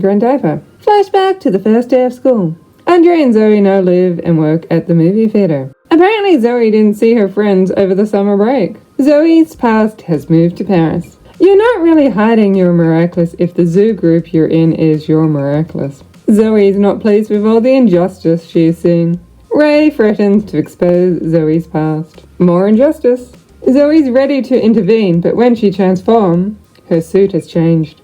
Grendiaper. Flashback to the first day of school. Andre and Zoe now live and work at the movie theater. Apparently Zoe didn't see her friends over the summer break. Zoe's past has moved to Paris. You're not really hiding your Miraculous if the zoo group you're in is your Miraculous. Zoe is not pleased with all the injustice she is seeing. Ray threatens to expose Zoe's past. More injustice. Zoe's ready to intervene, but when she transforms, her suit has changed.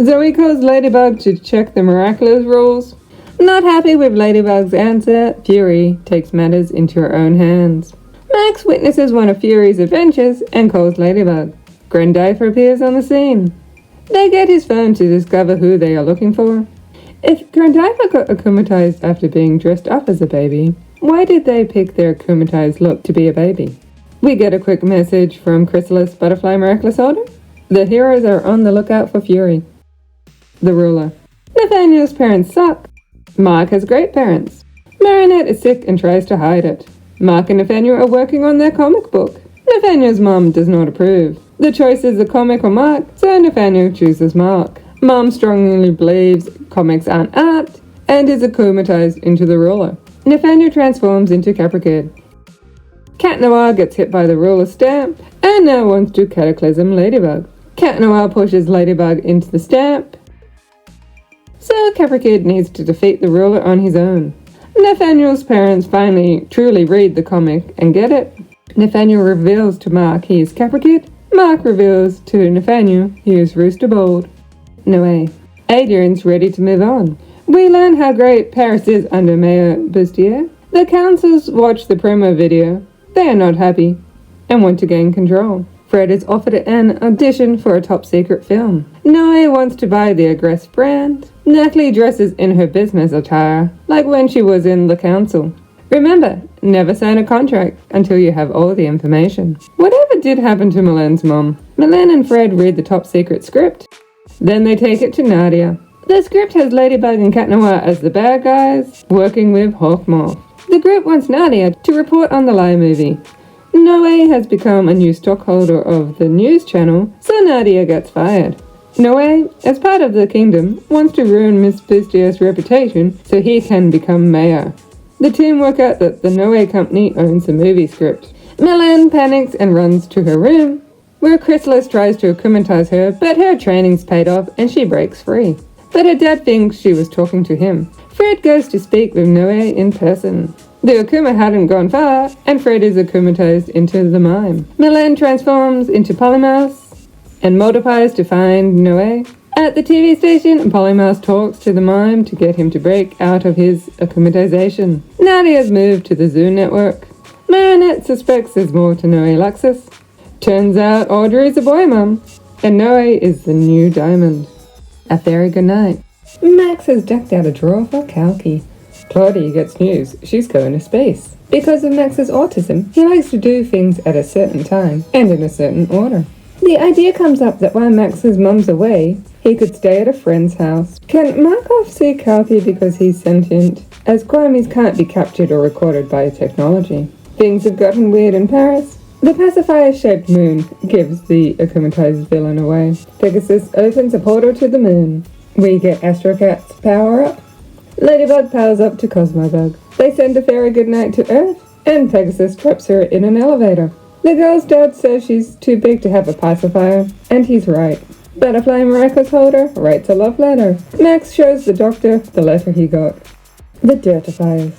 Zoe calls Ladybug to check the Miraculous rules. Not happy with Ladybug's answer, Fury takes matters into her own hands. Max witnesses one of Fury's adventures and calls Ladybug. Grendiaper appears on the scene. They get his phone to discover who they are looking for. If Grendiaper got akumatized after being dressed up as a baby, why did they pick their akumatized look to be a baby? We get a quick message from Chrysalis Butterfly Miraculous Holder. The heroes are on the lookout for Fury. The ruler. Nathaniel's parents suck. Mark has great parents. Marinette is sick and tries to hide it. Mark and Nathaniel are working on their comic book. Nathaniel's mom does not approve. The choice is a comic or Mark, so Nathaniel chooses Mark. Mom strongly believes comics aren't art and is akumatized into the ruler. Nathaniel transforms into Capricid. Cat Noir gets hit by the ruler stamp and now wants to cataclysm Ladybug. Cat Noir pushes Ladybug into the stamp, so Capricid needs to defeat the ruler on his own. Nathaniel's parents finally truly read the comic and get it. Nathaniel reveals to Mark he is Capricid. Mark reveals to Nathaniel he is Rooster Bold. No way. Adrien's ready to move on. We learn how great Paris is under Mayor Bustier. The councils watch the promo video. They are not happy and want to gain control. Fred is offered an audition for a top-secret film. Noe wants to buy the Agreste brand. Natalie dresses in her business attire, like when she was in the council. Remember, never sign a contract until you have all the information. Whatever did happen to Milen's mom? Milen and Fred read the top-secret script. Then they take it to Nadia. The script has Ladybug and Cat Noir as the bad guys, working with Hawkmoth. The group wants Nadia to report on the Lie movie. Noe has become a new stockholder of the news channel, so Nadia gets fired. Noe, as part of the kingdom, wants to ruin Miss Bustier's reputation so he can become mayor. The team work out that the Noe company owns the movie script. Milan panics and runs to her room, where Chrysalis tries to akumatize her, but her training's paid off and she breaks free. But her dad thinks she was talking to him. Fred goes to speak with Noe in person. The Akuma hadn't gone far, and Fred is akumatized into the mime. Milan transforms into Polymouse and multiplies to find Noe. At the TV station, Polymouse talks to the mime to get him to break out of his akumatization. Nadia's moved to the Zoo Network. Marinette suspects there's more to Noe Luxus. Turns out Audrey's a boy mum, and Noe is the new diamond. A very good night. Max has decked out a drawer for Kalki. Claudia gets news she's going to space. Because of Max's autism, he likes to do things at a certain time and in a certain order. The idea comes up that while Max's mum's away, he could stay at a friend's house. Can Markov see Kalki because he's sentient, as kwamis can't be captured or recorded by technology? Things have gotten weird in Paris. The pacifier-shaped moon gives the akumatized villain away. Pegasus opens a portal to the moon. We get Astro Cat's power up. Ladybug powers up to Cosmobug. They send a fairy goodnight to Earth, and Pegasus traps her in an elevator. The girl's dad says she's too big to have a pacifier, and he's right. Butterfly Miraculous Holder writes a love letter. Max shows the doctor the letter he got. The Dirtifiers.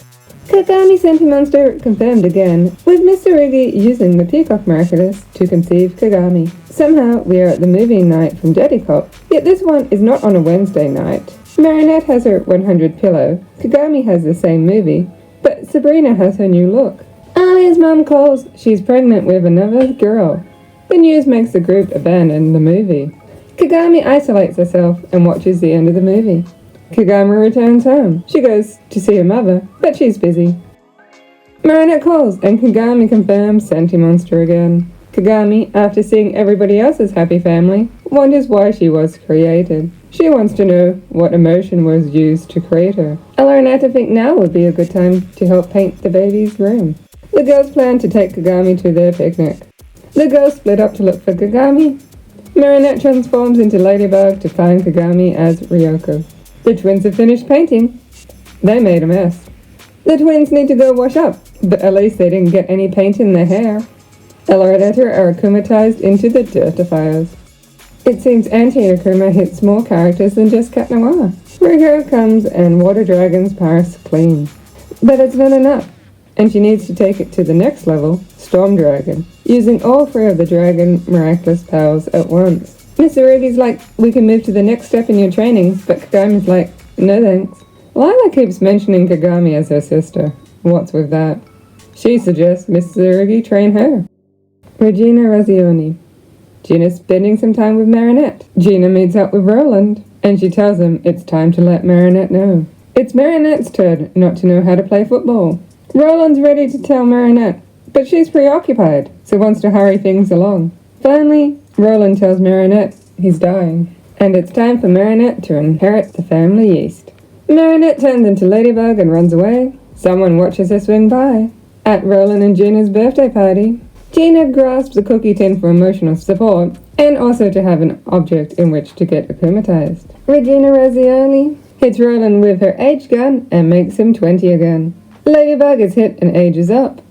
Kagami Sentimonster confirmed again, with Mr. Iggy using the Peacock Miraculous to conceive Kagami. Somehow we are at the movie night from Daddy Cop, yet this one is not on a Wednesday night. Marinette has her 100 pillow, Kagami has the same movie, but Sabrina has her new look. Alia's mum calls she's pregnant with another girl. The news makes the group abandon the movie. Kagami isolates herself and watches the end of the movie. Kagami returns home. She goes to see her mother, but she's busy. Marinette calls and Kagami confirms Sentimonster again. Kagami, after seeing everybody else's happy family, wonders why she was created. She wants to know what emotion was used to create her. Ella and Atta think now would be a good time to help paint the baby's room. The girls plan to take Kagami to their picnic. The girls split up to look for Kagami. Marinette transforms into Ladybug to find Kagami as Ryoko. The twins have finished painting. They made a mess. The twins need to go wash up, but at least they didn't get any paint in their hair. Ella and Etta are akumatized into the Dirtifiers. It seems anti-akuma hits more characters than just Cat Noir. Rico comes and water dragons Paris clean. But it's not enough, and she needs to take it to the next level, Storm Dragon, using all 3 of the Dragon Miraculous powers at once. Miss Arugi's like, we can move to the next step in your training, but Kagami's like, no thanks. Lila keeps mentioning Kagami as her sister. What's with that? She suggests Miss Arugi train her. Riginarazione. Gina's spending some time with Marinette. Gina meets up with Roland, and she tells him it's time to let Marinette know. It's Marinette's turn not to know how to play football. Roland's ready to tell Marinette, but she's preoccupied, so wants to hurry things along. Finally, Roland tells Marinette he's dying, and it's time for Marinette to inherit the family yeast. Marinette turns into Ladybug and runs away. Someone watches her swing by. At Roland and Gina's birthday party, Gina grasps a cookie tin for emotional support, and also to have an object in which to get akumatized. Riginarazione hits Roland with her age gun and makes him 20 again. Ladybug is hit and ages up.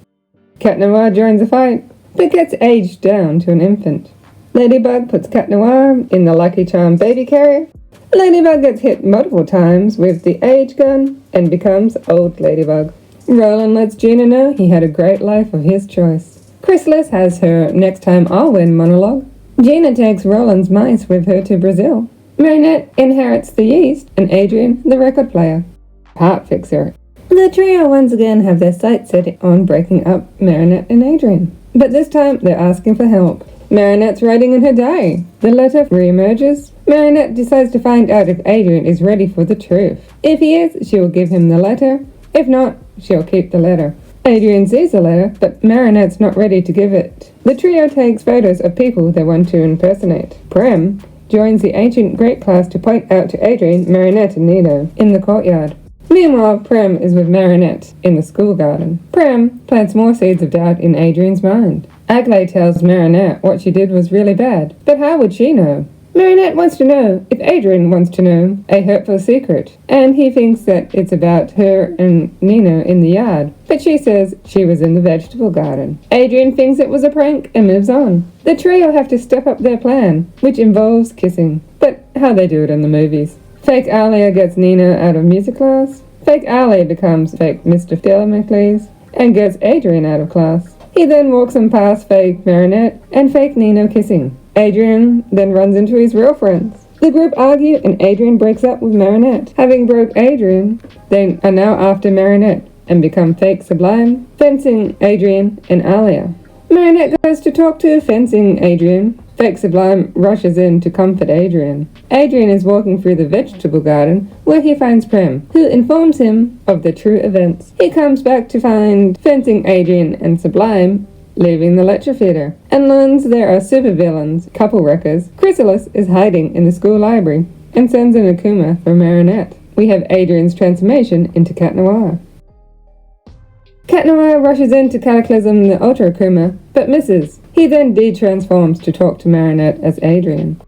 Cat Noir joins the fight, but gets aged down to an infant. Ladybug puts Cat Noir in the Lucky Charm baby carrier. Ladybug gets hit multiple times with the age gun and becomes old Ladybug. Roland lets Gina know he had a great life of his choice. Chrysalis has her next time I'll win monologue. Gina takes Roland's mice with her to Brazil. Marinette inherits the yeast, and Adrien the record player. Heartfixer. The trio once again have their sights set on breaking up Marinette and Adrien, but this time they're asking for help. Marinette's writing in her diary. The letter re-emerges. Marinette decides to find out if Adrien is ready for the truth. If he is, she will give him the letter. If not, she'll keep the letter. Adrien sees the letter, but Marinette's not ready to give it. The trio takes photos of people they want to impersonate. Prem joins the ancient great class to point out to Adrien, Marinette, and Nino in the courtyard. Meanwhile, Prem is with Marinette in the school garden. Prem plants more seeds of doubt in Adrien's mind. Aglaé tells Marinette what she did was really bad, but how would she know? Marinette wants to know if Adrien wants to know a hurtful secret, and he thinks that it's about her and Nino in the yard, but she says she was in the vegetable garden. Adrien thinks it was a prank and moves on. The trio have to step up their plan, which involves kissing, but how they do it in the movies. Fake Alia gets Nino out of music class. Fake Ali becomes fake Mr. Damocles and gets Adrien out of class. He then walks them past fake Marinette and fake Nino kissing. Adrien then runs into his real friends. The group argue and Adrien breaks up with Marinette. Having broke Adrien, they are now after Marinette and become fake Sublime, fencing Adrien and Alia. Marinette goes to talk to fencing Adrien. Fake Sublime rushes in to comfort Adrien. Adrien is walking through the vegetable garden where he finds Prem, who informs him of the true events. He comes back to find fencing Adrien and Sublime leaving the lecture theatre, and learns there are supervillains, couple wreckers. Chrysalis is hiding in the school library, and sends an Akuma for Marinette. We have Adrien's transformation into Cat Noir. Cat Noir rushes in to Cataclysm the Ultra Akuma, but misses. He then de-transforms to talk to Marinette as Adrien.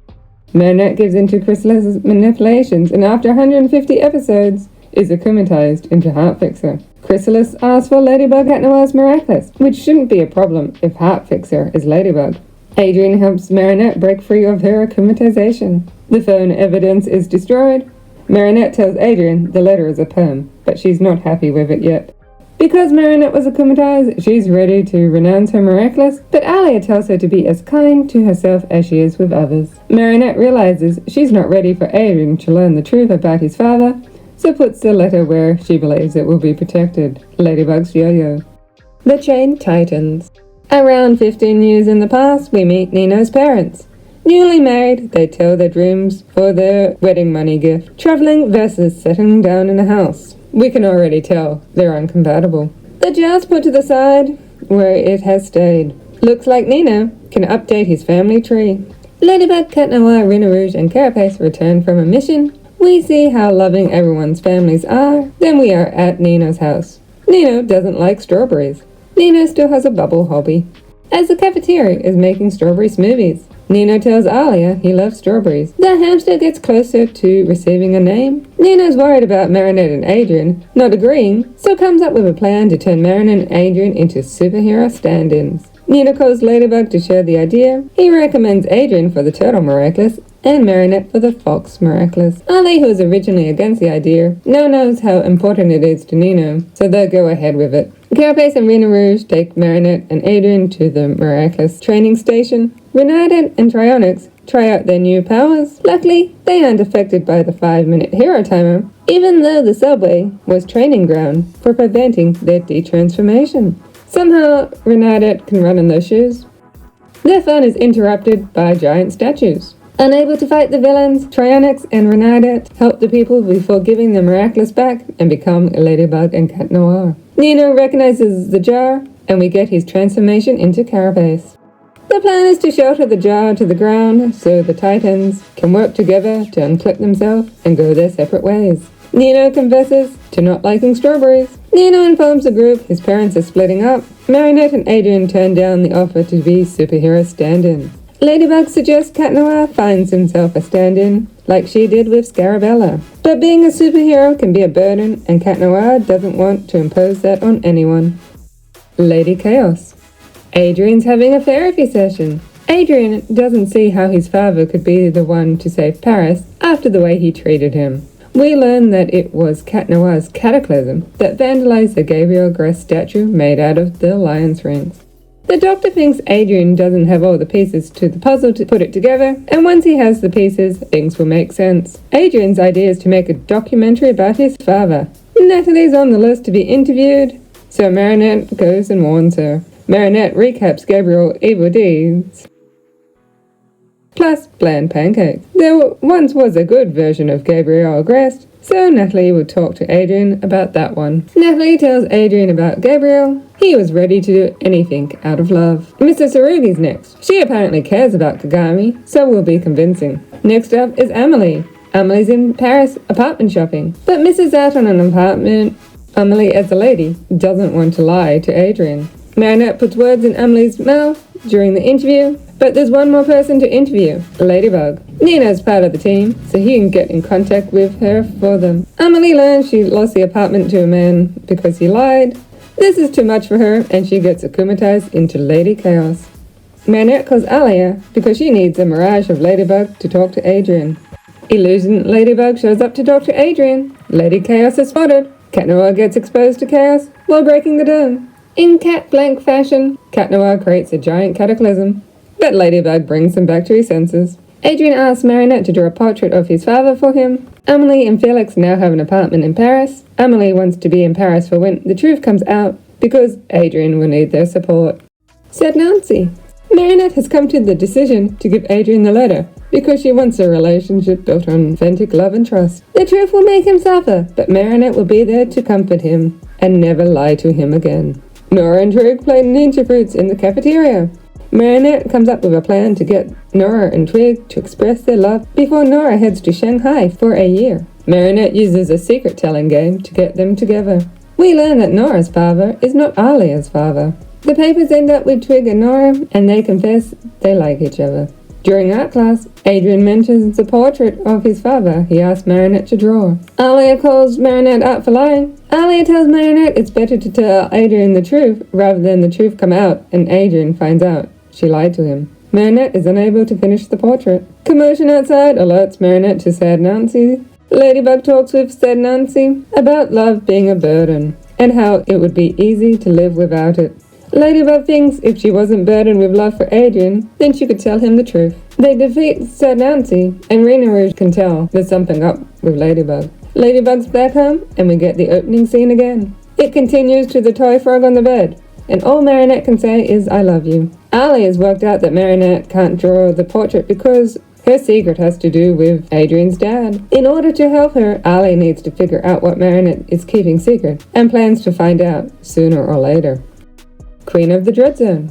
Marinette gives in to Chrysalis' manipulations, and after 150 episodes, is akumatized into Heartfixer. Chrysalis asks for Ladybug Cat Noir's Miraculous, which shouldn't be a problem if Heartfixer is Ladybug. Adrien helps Marinette break free of her akumatization. The phone evidence is destroyed. Marinette tells Adrien the letter is a poem, but she's not happy with it yet. Because Marinette was akumatized, she's ready to renounce her Miraculous, but Alia tells her to be as kind to herself as she is with others. Marinette realizes she's not ready for Adrien to learn the truth about his father, so puts the letter where she believes it will be protected. Ladybug's yo-yo. The chain tightens. Around 15 years in the past, we meet Nino's parents. Newly married, they tell their dreams for their wedding money gift. Traveling versus settling down in a house. We can already tell they're incompatible. The jar's put to the side, where it has stayed. Looks like Nino can update his family tree. Ladybug, Cat Noir, Rina Rouge, and Carapace return from a mission. We see how loving everyone's families are. Then we are at Nino's house. Nino doesn't like strawberries. Nino still has a bubble hobby. As the cafeteria is making strawberry smoothies, Nino tells Alia he loves strawberries. The hamster gets closer to receiving a name. Nino's worried about Marinette and Adrien not agreeing, so comes up with a plan to turn Marinette and Adrien into superhero stand-ins. Nino calls Ladybug to share the idea. He recommends Adrien for the Turtle Miraculous and Marinette for the Fox Miraculous. Ali, who was originally against the idea, now knows how important it is to Nino, so they'll go ahead with it. Carapace and Rena Rouge take Marinette and Adrien to the Miraculous training station. Renata and Trionyx try out their new powers. Luckily, they aren't affected by the 5-minute hero timer, even though the subway was training ground for preventing their detransformation. Somehow, Renata can run in those shoes. Their fun is interrupted by giant statues. Unable to fight the villains, Trionyx and Renata help the people before giving the Miraculous back and become Ladybug and Cat Noir. Nino recognizes the jar, and we get his transformation into Carapace. The plan is to shelter the jar to the ground so the Titans can work together to unclip themselves and go their separate ways. Nino confesses to not liking strawberries. Nino informs the group his parents are splitting up. Marinette and Adrien turn down the offer to be superhero stand-ins. Ladybug suggests Cat Noir finds himself a stand-in, like she did with Scarabella. But being a superhero can be a burden, and Cat Noir doesn't want to impose that on anyone. Lady Chaos. Adrien's having a therapy session. Adrien doesn't see how his father could be the one to save Paris after the way he treated him. We learn that it was Cat Noir's cataclysm that vandalized the Gabriel Agreste statue made out of the lion's rings. The doctor thinks Adrien doesn't have all the pieces to the puzzle to put it together, and once he has the pieces, things will make sense. Adrien's idea is to make a documentary about his father. Natalie's on the list to be interviewed, so Marinette goes and warns her. Marinette recaps Gabriel's evil deeds, plus bland pancakes. There once was a good version of Gabriel Agreste, so Natalie will talk to Adrien about that one. Natalie tells Adrien about Gabriel. He was ready to do anything out of love. Mrs. Sarugi's next. She apparently cares about Kagami, so will be convincing. Next up is Amelie. Amelie's in Paris apartment shopping, but misses out on an apartment. Amelie, as a lady, doesn't want to lie to Adrien. Marinette puts words in Amelie's mouth during the interview, but there's one more person to interview, Ladybug. Nino's part of the team, so he can get in contact with her for them. Amelie learns she lost the apartment to a man because he lied. This is too much for her, and she gets akumatized into Lady Chaos. Marinette calls Alia because she needs a mirage of Ladybug to talk to Adrien. Illusion Ladybug shows up to talk to Adrien. Lady Chaos is spotted. Cat Noir gets exposed to chaos while breaking the dome. In cat blank fashion, Cat Noir creates a giant cataclysm, but Ladybug brings him back to his senses. Adrien asks Marinette to draw a portrait of his father for him. Amelie and Felix now have an apartment in Paris. Amelie wants to be in Paris for when the truth comes out, because Adrien will need their support. Sadnansi. Marinette has come to the decision to give Adrien the letter, because she wants a relationship built on authentic love and trust. The truth will make him suffer, but Marinette will be there to comfort him, and never lie to him again. Nora and Twig play ninja fruits in the cafeteria. Marinette comes up with a plan to get Nora and Twig to express their love before Nora heads to Shanghai for a year. Marinette uses a secret-telling game to get them together. We learn that Nora's father is not Alia's father. The papers end up with Twig and Nora, and they confess they like each other. During art class, Adrien mentions the portrait of his father he asked Marinette to draw. Alia calls Marinette out for lying. Alia tells Marinette it's better to tell Adrien the truth rather than the truth come out and Adrien finds out she lied to him. Marinette is unable to finish the portrait. Commotion outside alerts Marinette to Sadnansi. Ladybug talks with Sadnansi about love being a burden and how it would be easy to live without it. Ladybug thinks if she wasn't burdened with love for Adrien, then she could tell him the truth. They defeat Sadnansi, and Rena Rouge can tell there's something up with Ladybug. Ladybug's back home, and we get the opening scene again. It continues to the toy frog on the bed, and all Marinette can say is, "I love you." Ali has worked out that Marinette can't draw the portrait because her secret has to do with Adrien's dad. In order to help her, Ali needs to figure out what Marinette is keeping secret, and plans to find out sooner or later. Queen of the Dreadzone.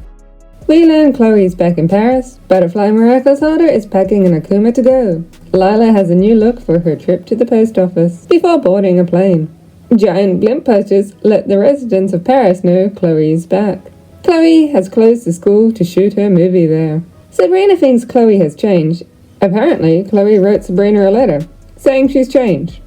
We learn Chloe's back in Paris. Butterfly Miraculous Holder is packing an Akuma to go. Lila has a new look for her trip to the post office before boarding a plane. Giant blimp posters let the residents of Paris know Chloe is back. Chloe has closed the school to shoot her movie there. Sabrina thinks Chloe has changed. Apparently, Chloe wrote Sabrina a letter, saying she's changed.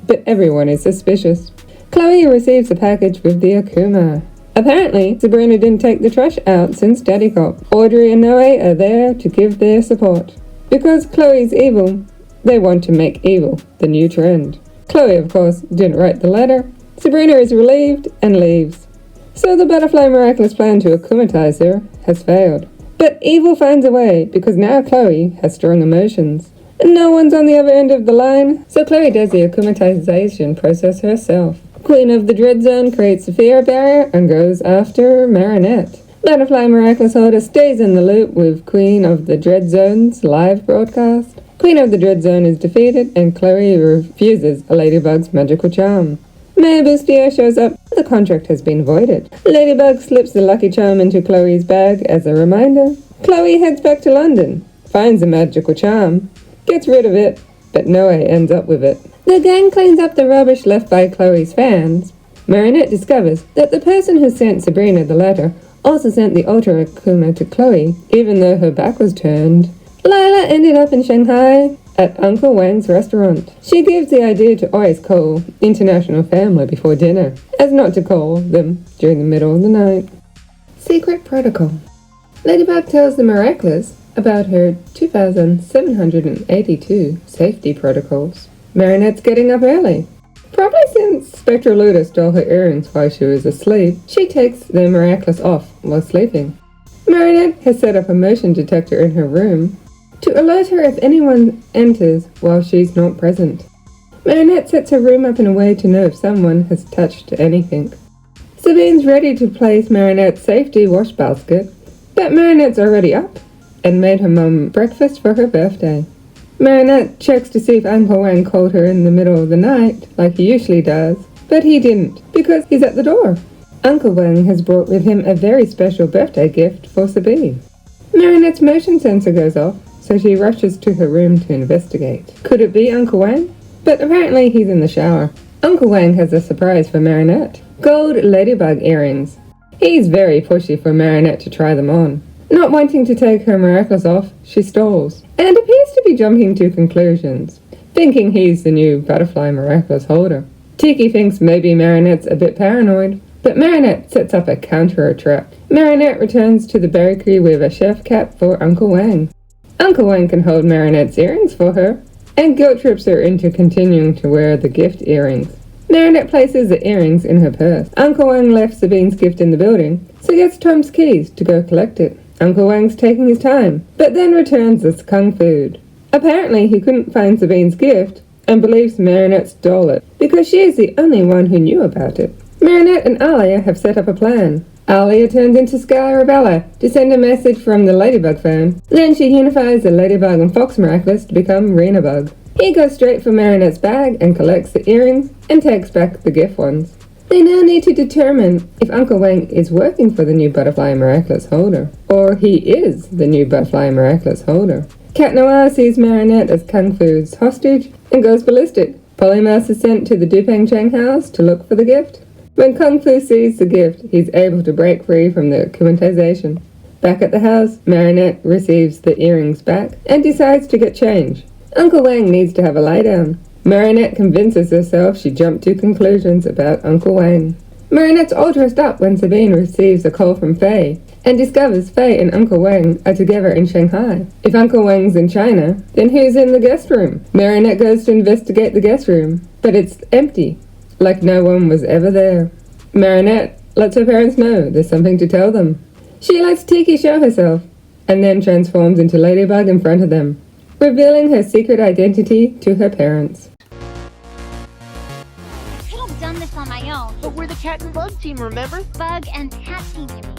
But everyone is suspicious. Chloe receives a package with the Akuma. Apparently, Sabrina didn't take the trash out since Daddy Cop. Audrey and Noe are there to give their support. Because Chloe's evil, they want to make evil the new trend. Chloe, of course, didn't write the letter. Sabrina is relieved and leaves. So the Butterfly Miraculous plan to akumatize her has failed. But evil finds a way, because now Chloe has strong emotions. And no one's on the other end of the line, so Chloe does the akumatization process herself. Queen of the Dreadzone creates a fear barrier and goes after Marinette. Butterfly Miraculous Holder stays in the loop with Queen of the Dreadzone's live broadcast. Queen of the Dreadzone is defeated and Chloe refuses Ladybug's magical charm. Mayor Bustier shows up. The contract has been voided. Ladybug slips the lucky charm into Chloe's bag as a reminder. Chloe heads back to London, finds the magical charm, gets rid of it, but Noe ends up with it. The gang cleans up the rubbish left by Chloe's fans. Marinette discovers that the person who sent Sabrina the letter also sent the Ultra Akuma to Chloe, even though her back was turned. Lila ended up in Shanghai at Uncle Wang's restaurant. She gives the idea to always call international family before dinner, as not to call them during the middle of the night. Secret Protocol. Ladybug tells the Miraculous about her 2,782 safety protocols. Marinette's getting up early. Probably since Spectral Luda stole her earrings while she was asleep, she takes the Miraculous off while sleeping. Marinette has set up a motion detector in her room to alert her if anyone enters while she's not present. Marinette sets her room up in a way to know if someone has touched anything. Sabine's ready to place Marinette's safety wash basket, but Marinette's already up and made her mum breakfast for her birthday. Marinette checks to see if Uncle Wang called her in the middle of the night, like he usually does, but he didn't, because he's at the door. Uncle Wang has brought with him a very special birthday gift for Sabine. Marinette's motion sensor goes off, so she rushes to her room to investigate. Could it be Uncle Wang? But apparently he's in the shower. Uncle Wang has a surprise for Marinette. Gold Ladybug earrings. He's very pushy for Marinette to try them on. Not wanting to take her Miraculous off, she stalls, and appears to be jumping to conclusions, thinking he's the new Butterfly Miraculous holder. Tikki thinks maybe Marinette's a bit paranoid, but Marinette sets up a counter trap. Marinette returns to the bakery with a chef cap for Uncle Wang. Uncle Wang can hold Marinette's earrings for her, and guilt trips her into continuing to wear the gift earrings. Marinette places the earrings in her purse. Uncle Wang left Sabine's gift in the building, so gets Tom's keys to go collect it. Uncle Wang's taking his time, but then returns as kung food. Apparently he couldn't find Sabine's gift, and believes Marinette stole it, because she is the only one who knew about it. Marinette and Alia have set up a plan. Alia turns into Sky Rebella to send a message from the Ladybug phone. Then she unifies the Ladybug and Fox Miraculous to become Renabug. He goes straight for Marinette's bag and collects the earrings and takes back the gift ones. They now need to determine if Uncle Wang is working for the new Butterfly Miraculous holder, or he is the new Butterfly Miraculous holder. Cat Noir sees Marinette as Kung Fu's hostage and goes ballistic. Polymouse is sent to the Dupain-Cheng house to look for the gift. When Kung Fu sees the gift, he's able to break free from the akumatization. Back at the house, Marinette receives the earrings back and decides to get change. Uncle Wang needs to have a lie down. Marinette convinces herself she jumped to conclusions about Uncle Wang. Marinette's all dressed up when Sabine receives a call from Faye and discovers Faye and Uncle Wang are together in Shanghai. If Uncle Wang's in China, then who's in the guest room? Marinette goes to investigate the guest room, but it's empty, like no one was ever there. Marinette lets her parents know there's something to tell them. She lets Tikki show herself, and then transforms into Ladybug in front of them, revealing her secret identity to her parents. I could have done this on my own. But we're the cat and bug team, remember? Bug and cat team, you mean?